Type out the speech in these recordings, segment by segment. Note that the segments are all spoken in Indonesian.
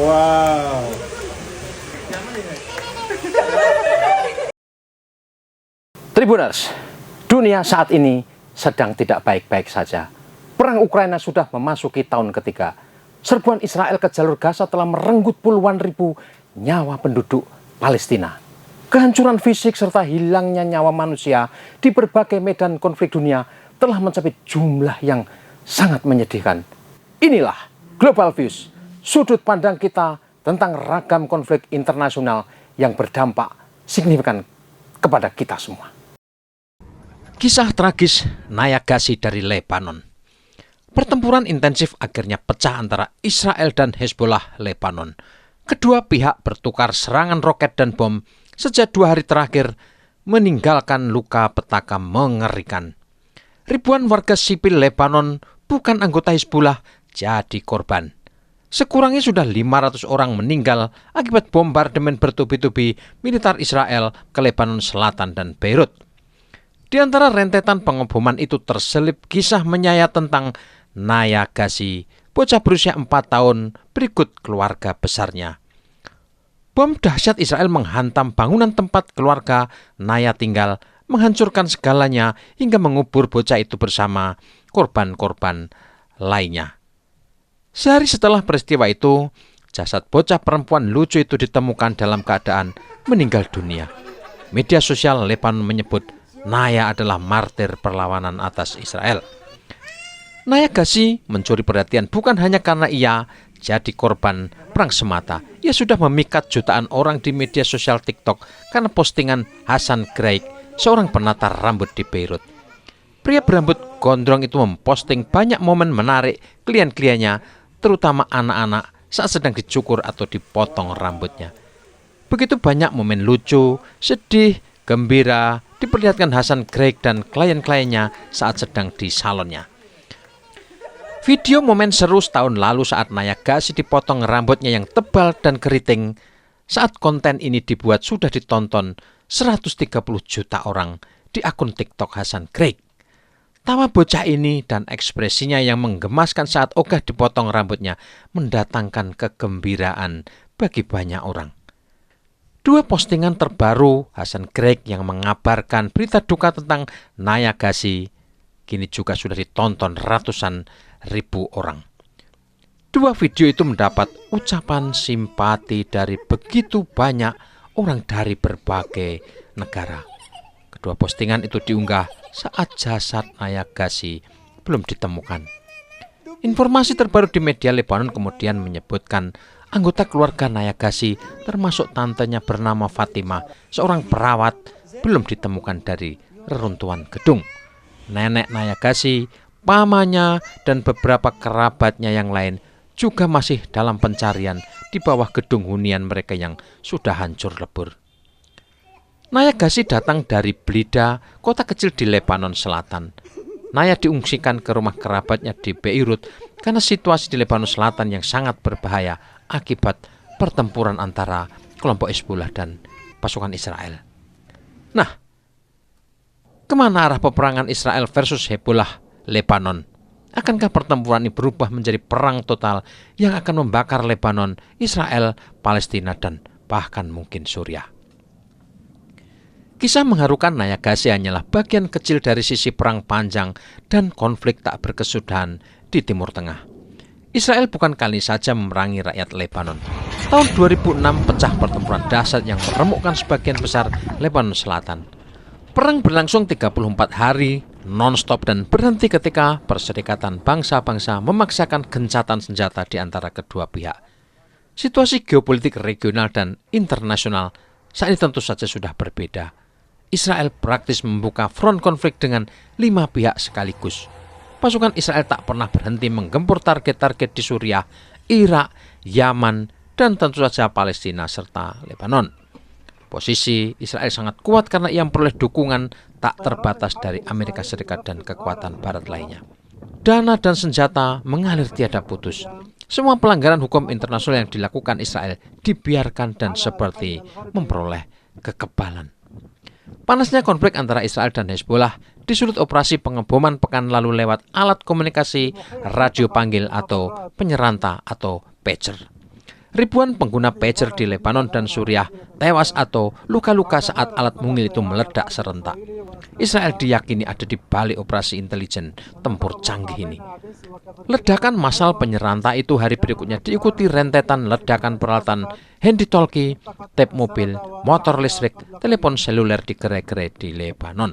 Wow. Tribuners, dunia saat ini sedang tidak baik-baik saja. Perang Ukraina sudah memasuki tahun ketiga. Serbuan Israel ke jalur Gaza telah merenggut puluhan ribu nyawa penduduk Palestina. Kehancuran fisik serta hilangnya nyawa manusia di berbagai medan konflik dunia telah mencapai jumlah yang sangat menyedihkan. Inilah Global Views, sudut pandang kita tentang ragam konflik internasional yang berdampak signifikan kepada kita semua. Kisah tragis Naya Ghazi dari Lebanon. Pertempuran intensif akhirnya pecah antara Israel dan Hezbollah Lebanon. Kedua pihak bertukar serangan roket dan bom sejak 2 hari terakhir, meninggalkan luka petaka mengerikan. Ribuan warga sipil Lebanon bukan anggota Hezbollah jadi korban. Sekurangnya sudah 500 orang meninggal akibat bombardemen bertubi-tubi militer Israel ke Lebanon Selatan dan Beirut. Di antara rentetan pengeboman itu terselip kisah menyayat tentang Naya Ghazi, bocah berusia 4 tahun berikut keluarga besarnya. Bom dahsyat Israel menghantam bangunan tempat keluarga Naya tinggal, menghancurkan segalanya hingga mengubur bocah itu bersama korban-korban lainnya. Sehari setelah peristiwa itu, jasad bocah perempuan lucu itu ditemukan dalam keadaan meninggal dunia. Media sosial Lebanon menyebut Naya adalah martir perlawanan atas Israel. Naya Ghazi mencuri perhatian bukan hanya karena ia jadi korban perang semata. Ia sudah memikat jutaan orang di media sosial TikTok karena postingan Hassan Greig, seorang penata rambut di Beirut. Pria berambut gondrong itu memposting banyak momen menarik klien-kliennya, terutama anak-anak saat sedang dicukur atau dipotong rambutnya. Begitu banyak momen lucu, sedih, gembira diperlihatkan Hassan Greig dan klien-kliennya saat sedang di salonnya. Video momen seru setahun lalu saat Naya Ghazi dipotong rambutnya yang tebal dan keriting. Saat konten ini dibuat sudah ditonton 130 juta orang di akun TikTok Hassan Greig. Tawa bocah ini dan ekspresinya yang menggemaskan saat ogah dipotong rambutnya mendatangkan kegembiraan bagi banyak orang. 2 postingan terbaru Hassan Greig yang mengabarkan berita duka tentang Naya Ghazi kini juga sudah ditonton ratusan ribu orang. 2 video itu mendapat ucapan simpati dari begitu banyak orang dari berbagai negara. Kedua postingan itu diunggah saat jasad Naya Ghazi belum ditemukan. Informasi terbaru di media Lebanon kemudian menyebutkan anggota keluarga Naya Ghazi termasuk tantenya bernama Fatimah, seorang perawat, belum ditemukan dari reruntuhan gedung. Nenek Naya Ghazi, pamannya, dan beberapa kerabatnya yang lain juga masih dalam pencarian di bawah gedung hunian mereka yang sudah hancur lebur. Naya Ghazi datang dari Blida, kota kecil di Lebanon Selatan. Naya diungsikan ke rumah kerabatnya di Beirut karena situasi di Lebanon Selatan yang sangat berbahaya akibat pertempuran antara kelompok Hezbollah dan pasukan Israel. Nah, kemana arah peperangan Israel versus Hezbollah Lebanon? Akankah pertempuran ini berubah menjadi perang total yang akan membakar Lebanon, Israel, Palestina, dan bahkan mungkin Suriah? Kisah mengharukan Naya Ghazi hanyalah bagian kecil dari sisi perang panjang dan konflik tak berkesudahan di Timur Tengah. Israel bukan kali saja memerangi rakyat Lebanon. Tahun 2006 pecah pertempuran dahsyat yang meremukkan sebagian besar Lebanon Selatan. Perang berlangsung 34 hari non-stop dan berhenti ketika Perserikatan Bangsa-Bangsa memaksakan gencatan senjata di antara kedua pihak. Situasi geopolitik regional dan internasional saat ini tentu saja sudah berbeda. Israel praktis membuka front konflik dengan 5 pihak sekaligus. Pasukan Israel tak pernah berhenti menggempur target-target di Suriah, Irak, Yaman, dan tentu saja Palestina serta Lebanon. Posisi Israel sangat kuat karena ia memperoleh dukungan tak terbatas dari Amerika Serikat dan kekuatan barat lainnya. Dana dan senjata mengalir tiada putus. Semua pelanggaran hukum internasional yang dilakukan Israel dibiarkan dan seperti memperoleh kekebalan. Panasnya konflik antara Israel dan Hezbollah disulut operasi pengeboman pekan lalu lewat alat komunikasi radio panggil atau penyeranta atau pager. Ribuan pengguna pager di Lebanon dan Suriah tewas atau luka-luka saat alat mungil itu meledak serentak. Israel diyakini ada di balik operasi intelijen tempur canggih ini. Ledakan massal penyeranta itu hari berikutnya diikuti rentetan ledakan peralatan handy-talkie, tap mobil, motor listrik, telepon seluler di gerai-gerai di Lebanon.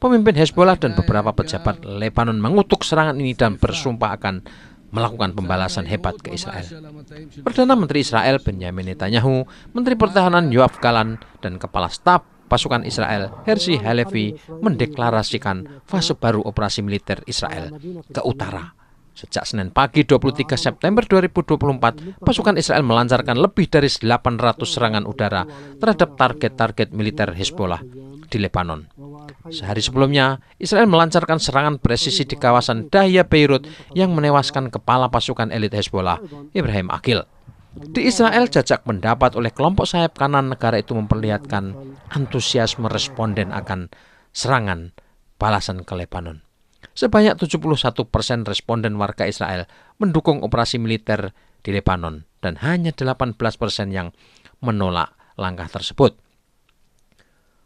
Pemimpin Hezbollah dan beberapa pejabat Lebanon mengutuk serangan ini dan bersumpah akan melakukan pembalasan hebat ke Israel. Perdana Menteri Israel Benyamin Netanyahu, Menteri Pertahanan Yoav Gallant, dan Kepala Staf Pasukan Israel Herzi Halevi mendeklarasikan fase baru operasi militer Israel ke utara. Sejak Senin pagi 23 September 2024, pasukan Israel melancarkan lebih dari 800 serangan udara terhadap target-target militer Hezbollah di Lebanon. Sehari sebelumnya, Israel melancarkan serangan presisi di kawasan Dahya Beirut yang menewaskan kepala pasukan elit Hezbollah, Ibrahim Aqil. Di Israel, jajak pendapat oleh kelompok sayap kanan negara itu memperlihatkan antusiasme responden akan serangan balasan ke Lebanon. Sebanyak 71% responden warga Israel mendukung operasi militer di Lebanon dan hanya 18% yang menolak langkah tersebut.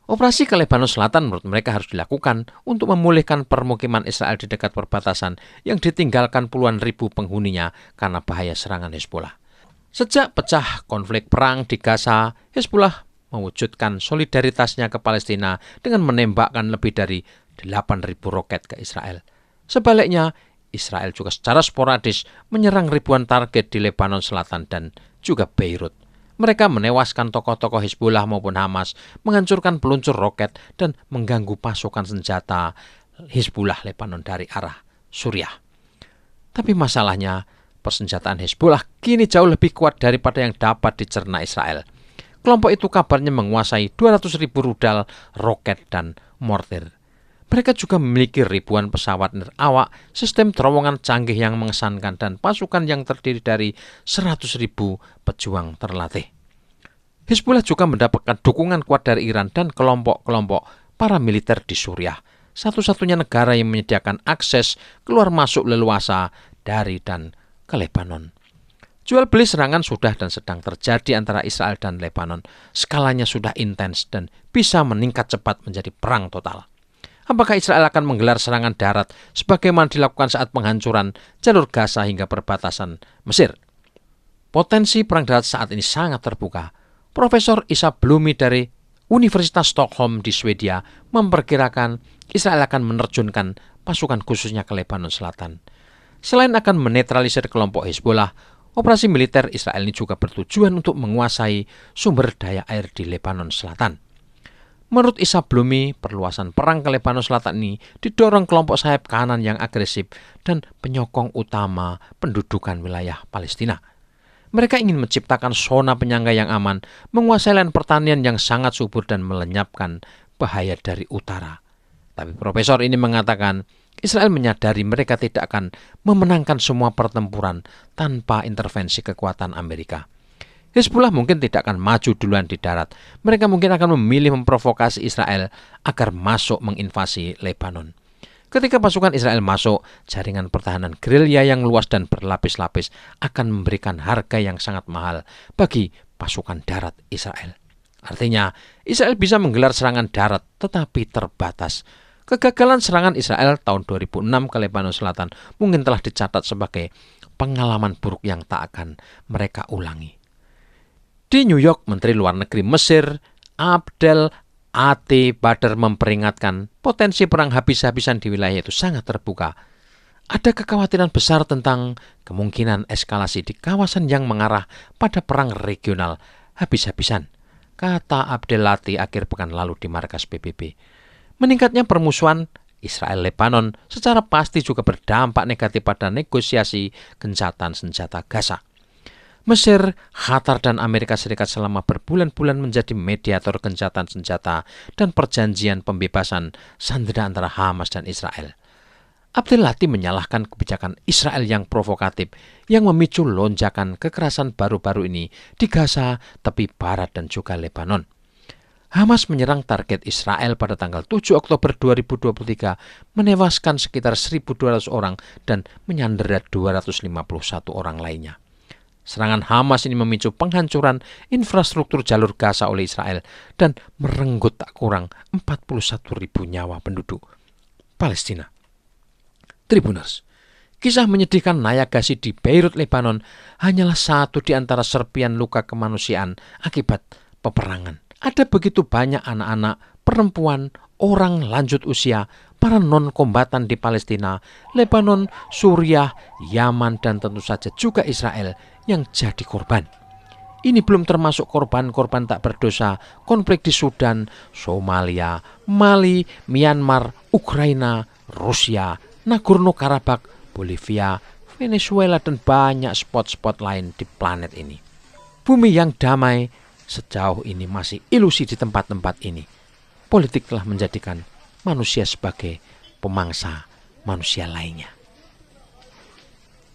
Operasi ke Lebanon Selatan menurut mereka harus dilakukan untuk memulihkan permukiman Israel di dekat perbatasan yang ditinggalkan puluhan ribu penghuninya karena bahaya serangan Hezbollah. Sejak pecah konflik perang di Gaza, Hezbollah mewujudkan solidaritasnya ke Palestina dengan menembakkan lebih dari 8.000 roket ke Israel. Sebaliknya, Israel juga secara sporadis menyerang ribuan target di Lebanon Selatan dan juga Beirut. Mereka menewaskan tokoh-tokoh Hezbollah maupun Hamas, menghancurkan peluncur roket, dan mengganggu pasukan senjata Hezbollah Lebanon dari arah Suriah. Tapi masalahnya, persenjataan Hezbollah kini jauh lebih kuat daripada yang dapat dicerna Israel. Kelompok itu kabarnya menguasai 200.000 rudal, roket, dan mortir. Mereka juga memiliki ribuan pesawat nirawak, sistem terowongan canggih yang mengesankan, dan pasukan yang terdiri dari 100.000 pejuang terlatih. Hezbollah juga mendapatkan dukungan kuat dari Iran dan kelompok-kelompok paramiliter di Suriah, satu-satunya negara yang menyediakan akses keluar masuk leluasa dari dan ke Lebanon. Jual beli serangan sudah dan sedang terjadi antara Israel dan Lebanon. Skalanya sudah intens dan bisa meningkat cepat menjadi perang total. Apakah Israel akan menggelar serangan darat sebagaimana dilakukan saat penghancuran jalur Gaza hingga perbatasan Mesir? Potensi perang darat saat ini sangat terbuka. Profesor Isa Blumi dari Universitas Stockholm di Swedia memperkirakan Israel akan menerjunkan pasukan khususnya ke Lebanon Selatan. Selain akan menetralisir kelompok Hezbollah, operasi militer Israel ini juga bertujuan untuk menguasai sumber daya air di Lebanon Selatan. Menurut Isa Blumi, perluasan perang ke Lebanon Selatan ini didorong kelompok sayap kanan yang agresif dan penyokong utama pendudukan wilayah Palestina. Mereka ingin menciptakan zona penyangga yang aman, menguasai lahan pertanian yang sangat subur dan melenyapkan bahaya dari utara. Tapi profesor ini mengatakan, Israel menyadari mereka tidak akan memenangkan semua pertempuran tanpa intervensi kekuatan Amerika. Hezbollah mungkin tidak akan maju duluan di darat. Mereka mungkin akan memilih memprovokasi Israel agar masuk menginvasi Lebanon. Ketika pasukan Israel masuk, jaringan pertahanan gerilya yang luas dan berlapis-lapis akan memberikan harga yang sangat mahal bagi pasukan darat Israel. Artinya, Israel bisa menggelar serangan darat tetapi terbatas. Kegagalan serangan Israel tahun 2006 ke Lebanon Selatan mungkin telah dicatat sebagai pengalaman buruk yang tak akan mereka ulangi. Di New York, Menteri Luar Negeri Mesir, Abdel Ati Badr memperingatkan potensi perang habis-habisan di wilayah itu sangat terbuka. Ada kekhawatiran besar tentang kemungkinan eskalasi di kawasan yang mengarah pada perang regional habis-habisan, kata Abdel Ati akhir pekan lalu di markas PBB. Meningkatnya permusuhan Israel-Lebanon secara pasti juga berdampak negatif pada negosiasi gencatan senjata Gaza. Mesir, Qatar, dan Amerika Serikat selama berbulan-bulan menjadi mediator gencatan senjata dan perjanjian pembebasan sandera antara Hamas dan Israel. Abdel Lati menyalahkan kebijakan Israel yang provokatif yang memicu lonjakan kekerasan baru-baru ini di Gaza, tepi barat, dan juga Lebanon. Hamas menyerang target Israel pada tanggal 7 Oktober 2023, menewaskan sekitar 1.200 orang dan menyandera 251 orang lainnya. Serangan Hamas ini memicu penghancuran infrastruktur jalur Gaza oleh Israel dan merenggut tak kurang 41.000 nyawa penduduk Palestina. Tribuners, kisah menyedihkan Nayagasi di Beirut, Lebanon hanyalah satu di antara serpian luka kemanusiaan akibat peperangan. Ada begitu banyak anak-anak, perempuan, orang lanjut usia, para non-kombatan di Palestina, Lebanon, Suriah, Yaman, dan tentu saja juga Israel yang jadi korban. Ini belum termasuk korban-korban tak berdosa konflik di Sudan, Somalia, Mali, Myanmar, Ukraina, Rusia, Nagorno-Karabakh, Bolivia, Venezuela, dan banyak spot-spot lain di planet ini. Bumi yang damai sejauh ini masih ilusi di tempat-tempat ini. Politik telah menjadikan manusia sebagai pemangsa manusia lainnya.